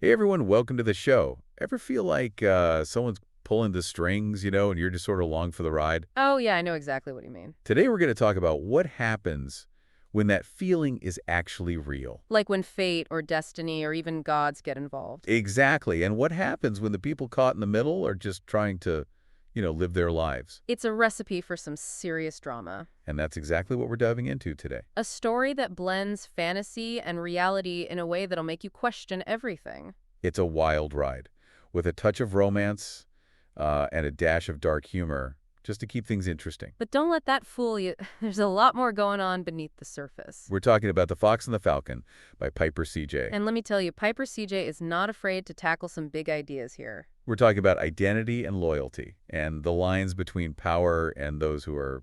Hey everyone, welcome to the show. Ever feel like someone's pulling the strings, and you're just sort of along for the ride? Oh, yeah, I know exactly what you mean. Today we're going to talk about what happens when that feeling is actually real. Like when fate or destiny or even gods get involved. Exactly. And what happens when the people caught in the middle are just trying to, live their lives. It's a recipe for some serious drama. And that's exactly what we're diving into today. A story that blends fantasy and reality in a way that'll make you question everything. It's a wild ride with a touch of romance and a dash of dark humor just to keep things interesting. But don't let that fool you. There's a lot more going on beneath the surface. We're talking about The Fox and the Falcon by Piper C.J. And let me tell you, Piper CJ is not afraid to tackle some big ideas here. We're talking about identity and loyalty and the lines between power and those who are,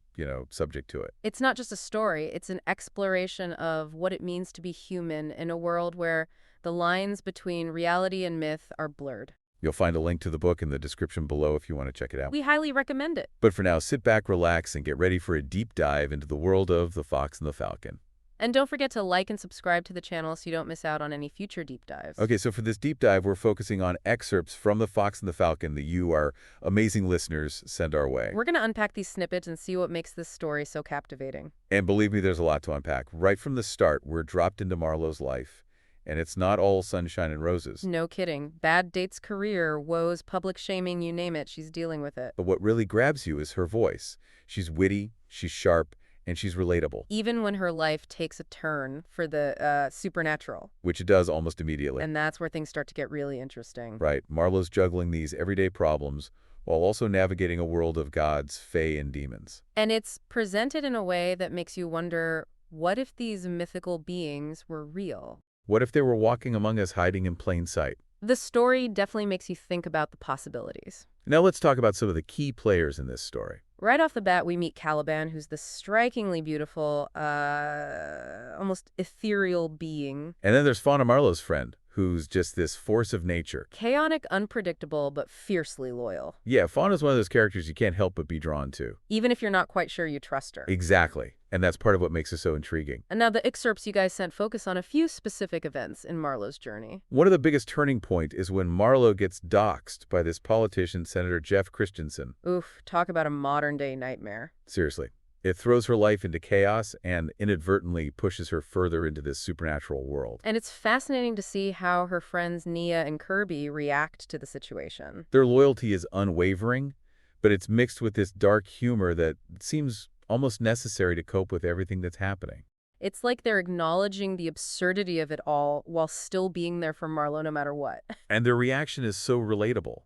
subject to it. It's not just a story, it's an exploration of what it means to be human in a world where the lines between reality and myth are blurred. You'll find a link to the book in the description below if you want to check it out. We highly recommend it. But for now, sit back, relax, and get ready for a deep dive into the world of The Fox and the Falcon. And don't forget to like and subscribe to the channel so you don't miss out on any future deep dives. Okay, so for this deep dive, we're focusing on excerpts from The Fox and the Falcon that you, our amazing listeners, send our way. We're going to unpack these snippets and see what makes this story so captivating. And believe me, there's a lot to unpack. Right from the start, we're dropped into Marlow's life. And it's not all sunshine and roses. No kidding. Bad dates, career, woes, public shaming, you name it, she's dealing with it. But what really grabs you is her voice. She's witty, she's sharp, and she's relatable. Even when her life takes a turn for the supernatural. Which it does almost immediately. And that's where things start to get really interesting. Right. Marlowe's juggling these everyday problems while also navigating a world of gods, fae, and demons. And it's presented in a way that makes you wonder, what if these mythical beings were real? What if they were walking among us hiding in plain sight? The story definitely makes you think about the possibilities. Now let's talk about some of the key players in this story. Right off the bat, we meet Caliban, who's this strikingly beautiful, almost ethereal being. And then there's Fauna, Marlowe's friend, who's just this force of nature. Chaotic, unpredictable, but fiercely loyal. Yeah, Fauna's one of those characters you can't help but be drawn to. Even if you're not quite sure you trust her. Exactly. And that's part of what makes her so intriguing. And now the excerpts you guys sent focus on a few specific events in Marlow's journey. One of the biggest turning point is when Marlowe gets doxxed by this politician, Senator Jeff Christensen. Oof, talk about a modern-day nightmare. Seriously. It throws her life into chaos and inadvertently pushes her further into this supernatural world. And it's fascinating to see how her friends Nia and Kirby react to the situation. Their loyalty is unwavering, but it's mixed with this dark humor that seems almost necessary to cope with everything that's happening. It's like they're acknowledging the absurdity of it all while still being there for Marlowe no matter what. And their reaction is so relatable.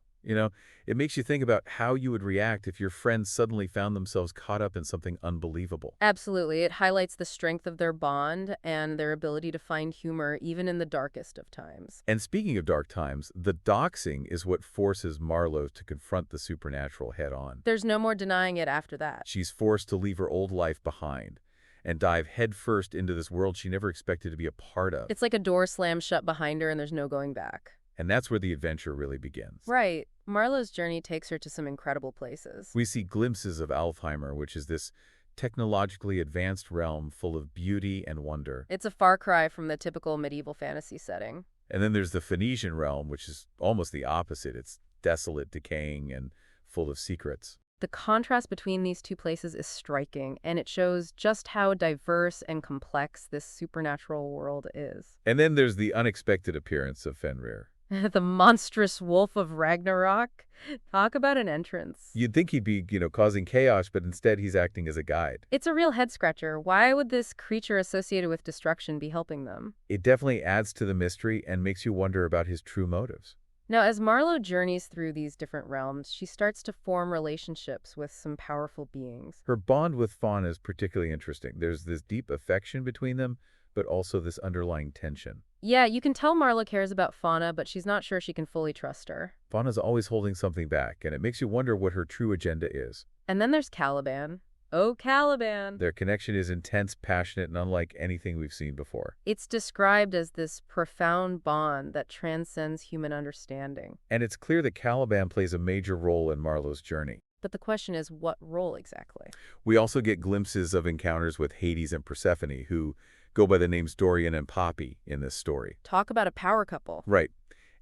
It makes you think about how you would react if your friends suddenly found themselves caught up in something unbelievable. Absolutely. It highlights the strength of their bond and their ability to find humor even in the darkest of times. And speaking of dark times, the doxing is what forces Marlowe to confront the supernatural head-on. There's no more denying it after that. She's forced to leave her old life behind and dive headfirst into this world she never expected to be a part of. It's like a door slams shut behind her and there's no going back. And that's where the adventure really begins. Right. Marlowe's journey takes her to some incredible places. We see glimpses of Alfheimer, which is this technologically advanced realm full of beauty and wonder. It's a far cry from the typical medieval fantasy setting. And then there's the Phoenician realm, which is almost the opposite. It's desolate, decaying, and full of secrets. The contrast between these two places is striking, and it shows just how diverse and complex this supernatural world is. And then there's the unexpected appearance of Fenrir. The monstrous wolf of Ragnarok. Talk about an entrance. You'd think he'd be, causing chaos, but instead he's acting as a guide. It's a real head-scratcher. Why would this creature associated with destruction be helping them? It definitely adds to the mystery and makes you wonder about his true motives. Now, as Marlowe journeys through these different realms, she starts to form relationships with some powerful beings. Her bond with Fauna is particularly interesting. There's this deep affection between them, but also this underlying tension. Yeah, you can tell Marlowe cares about Fauna, but she's not sure she can fully trust her. Fauna's always holding something back, and it makes you wonder what her true agenda is. And then there's Caliban. Oh, Caliban! Their connection is intense, passionate, and unlike anything we've seen before. It's described as this profound bond that transcends human understanding. And it's clear that Caliban plays a major role in Marlowe's journey. But the question is, what role exactly? We also get glimpses of encounters with Hades and Persephone, who go by the names Dorian and Poppy in this story. Talk about a power couple. Right.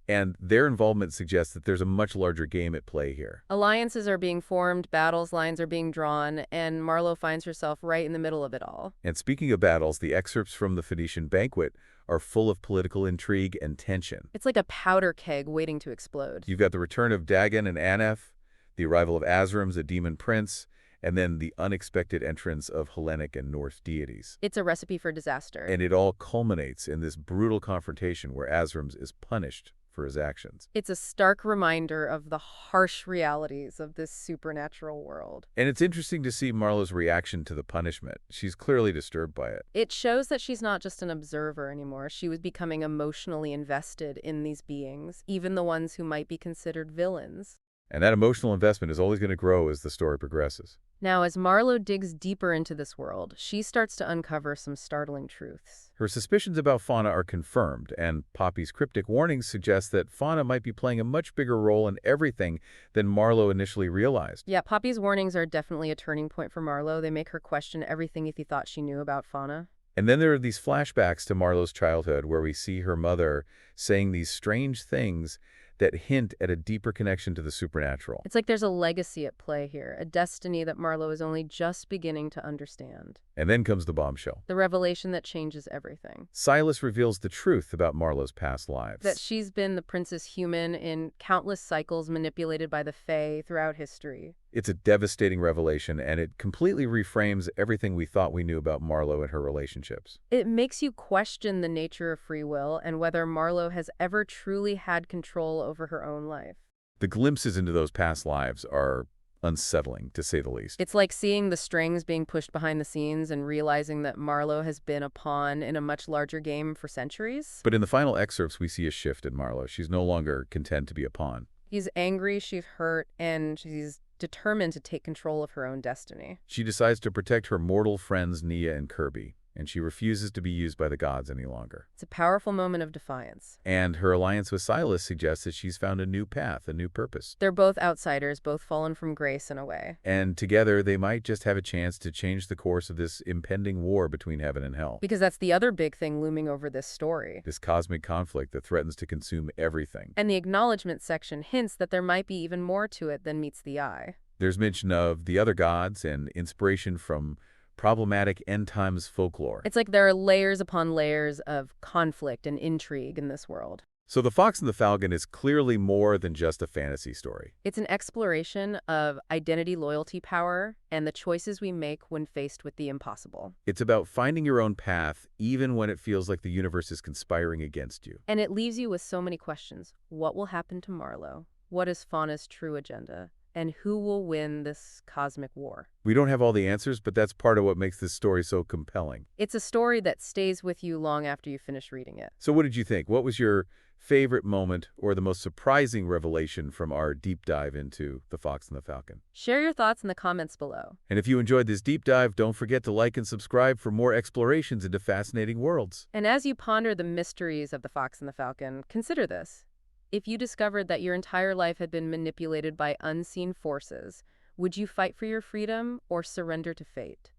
And their involvement suggests that there's a much larger game at play here. Alliances are being formed, battles lines are being drawn, and Marlowe finds herself right in the middle of it all. And speaking of battles, the excerpts from the Phoenician banquet are full of political intrigue and tension. It's like a powder keg waiting to explode. You've got the return of Dagon and Aneth, the arrival of Azrams, a demon prince, and then the unexpected entrance of Hellenic and Norse deities. It's a recipe for disaster. And it all culminates in this brutal confrontation where Azrams is punished for his actions. It's a stark reminder of the harsh realities of this supernatural world. And it's interesting to see Marlowe's reaction to the punishment. She's clearly disturbed by it. It shows that she's not just an observer anymore. She was becoming emotionally invested in these beings, even the ones who might be considered villains. And that emotional investment is always going to grow as the story progresses. Now, as Marlowe digs deeper into this world, she starts to uncover some startling truths. Her suspicions about Fauna are confirmed, and Poppy's cryptic warnings suggest that Fauna might be playing a much bigger role in everything than Marlowe initially realized. Yeah, Poppy's warnings are definitely a turning point for Marlowe. They make her question everything he thought she knew about Fauna. And then there are these flashbacks to Marlowe's childhood where we see her mother saying these strange things that hint at a deeper connection to the supernatural. It's like there's a legacy at play here, a destiny that Marlowe is only just beginning to understand. And then comes the bombshell. The revelation that changes everything. Silas reveals the truth about Marlowe's past lives. That she's been the princess human in countless cycles manipulated by the Fae throughout history. It's a devastating revelation, and it completely reframes everything we thought we knew about Marlowe and her relationships. It makes you question the nature of free will and whether Marlowe has ever truly had control over her own life. The glimpses into those past lives are unsettling, to say the least. It's like seeing the strings being pushed behind the scenes and realizing that Marlowe has been a pawn in a much larger game for centuries. But in the final excerpts, we see a shift in Marlowe. She's no longer content to be a pawn. She's angry, she's hurt, and she's determined to take control of her own destiny. She decides to protect her mortal friends Nia and Kirby, and she refuses to be used by the gods any longer. It's a powerful moment of defiance. And her alliance with Silas suggests that she's found a new path, a new purpose. They're both outsiders, both fallen from grace in a way. And together, they might just have a chance to change the course of this impending war between heaven and hell. Because that's the other big thing looming over this story. This cosmic conflict that threatens to consume everything. And the acknowledgement section hints that there might be even more to it than meets the eye. There's mention of the other gods and inspiration from problematic end times folklore. It's like there are layers upon layers of conflict and intrigue in this world. So The Fox and the Falcon is clearly more than just a fantasy story. It's an exploration of identity, loyalty, power, and the choices we make when faced with the impossible. It's about finding your own path, even when it feels like the universe is conspiring against you. And it leaves you with so many questions. What will happen to Marlowe? What is Fauna's true agenda? And who will win this cosmic war? We don't have all the answers, but that's part of what makes this story so compelling. It's a story that stays with you long after you finish reading it. So what did you think? What was your favorite moment or the most surprising revelation from our deep dive into The Fox and the Falcon? Share your thoughts in the comments below. And if you enjoyed this deep dive, don't forget to like and subscribe for more explorations into fascinating worlds. And as you ponder the mysteries of The Fox and the Falcon, consider this. If you discovered that your entire life had been manipulated by unseen forces, would you fight for your freedom or surrender to fate?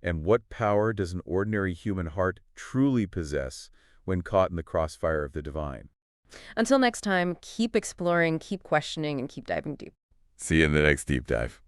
And what power does an ordinary human heart truly possess when caught in the crossfire of the divine? Until next time, keep exploring, keep questioning, and keep diving deep. See you in the next deep dive.